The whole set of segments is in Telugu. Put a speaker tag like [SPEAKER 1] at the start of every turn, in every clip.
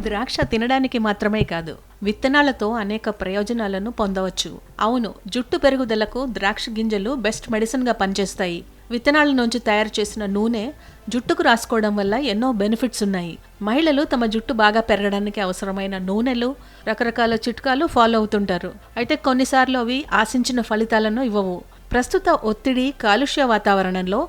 [SPEAKER 1] ద్రాక్ష తినడానికి మాత్రమే కాదు, విత్తనాలతో అనేక ప్రయోజనాలను పొందవచ్చు. అవును, జుట్టు పెరుగుదలకు ద్రాక్ష గింజలు బెస్ట్ మెడిసిన్గా పనిచేస్తాయి. విత్తనాల నుంచి తయారు చేసిన నూనె జుట్టుకు రాసుకోవడం వల్ల ఎన్నో బెనిఫిట్స్ ఉన్నాయి. మహిళలు తమ జుట్టు బాగా పెరగడానికి అవసరమైన నూనెలు, రకరకాల చిట్కాలు ఫాలో అవుతుంటారు. అయితే కొన్నిసార్లు అవి ఆశించిన ఫలితాలను ఇవ్వవు. ప్రస్తుత ఒత్తిడి, కాలుష్య వాతావరణంలో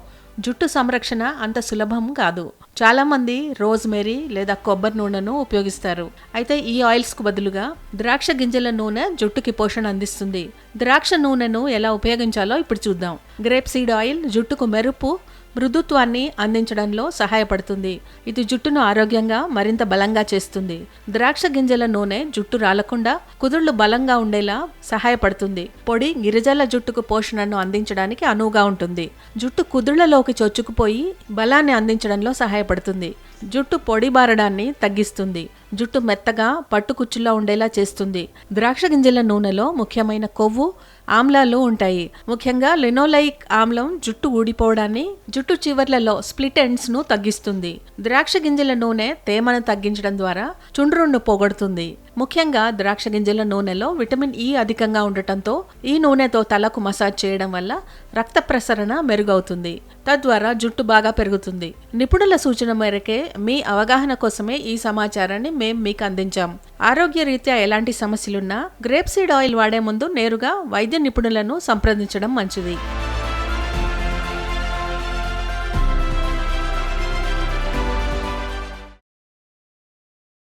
[SPEAKER 1] జుట్టు సంరక్షణ అంత సులభం కాదు. చాలామంది రోజ్మెరీ లేదా కొబ్బరి నూనెను ఉపయోగిస్తారు. అయితే ఈ ఆయిల్స్కు బదులుగా ద్రాక్ష గింజల నూనె జుట్టుకి పోషణ అందిస్తుంది. ద్రాక్ష నూనెను ఎలా ఉపయోగించాలో ఇప్పుడు చూద్దాం. గ్రేప్ సీడ్ ఆయిల్ జుట్టుకు మెరుపు, మృదుత్వాన్ని అందించడంలో సహాయపడుతుంది. ఇది జుట్టును ఆరోగ్యంగా మరింత బలంగా చేస్తుంది. ద్రాక్ష గింజల నూనె జుట్టు రాలకుండా, కుదుళ్లు బలంగా ఉండేలా సహాయపడుతుంది. పొడి గిరిజల జుట్టుకు పోషణను అందించడానికి అనువుగా ఉంటుంది. జుట్టు కుదుళ్లలోకి చొచ్చుకుపోయి బలాన్ని అందించడంలో సహాయపడుతుంది. జుట్టు పొడి బారడాన్ని తగ్గిస్తుంది. జుట్టు మెత్తగా పట్టుకుచ్చులా ఉండేలా చేస్తుంది. ద్రాక్ష గింజల నూనెలో ముఖ్యమైన కొవ్వు, ఆమ్లాలు ఉంటాయి. ముఖ్యంగా లినోలైక్ ఆమ్లం జుట్టు ఊడిపోవడాన్ని, జుట్టు చివర్లలో స్ప్లిట్ ఎండ్స్ ను తగ్గిస్తుంది. ద్రాక్ష గింజల నూనె తేమను తగ్గించడం ద్వారా చుండ్రును పోగొడుతుంది. ముఖ్యంగా ద్రాక్ష గింజల నూనెలో విటమిన్ ఇ అధికంగా ఉండటంతో ఈ నూనెతో తలకు మసాజ్ చేయడం వల్ల రక్త ప్రసరణ మెరుగవుతుంది. తద్వారా జుట్టు బాగా పెరుగుతుంది. నిపుణుల సూచన మేరకే, మీ అవగాహన కోసమే ఈ సమాచారాన్ని మేం మీకు అందించాం. ఆరోగ్య రీత్యా ఎలాంటి సమస్యలున్నా గ్రేప్ సీడ్ ఆయిల్ వాడే ముందు నేరుగా వైద్య నిపుణులను సంప్రదించడం మంచిది.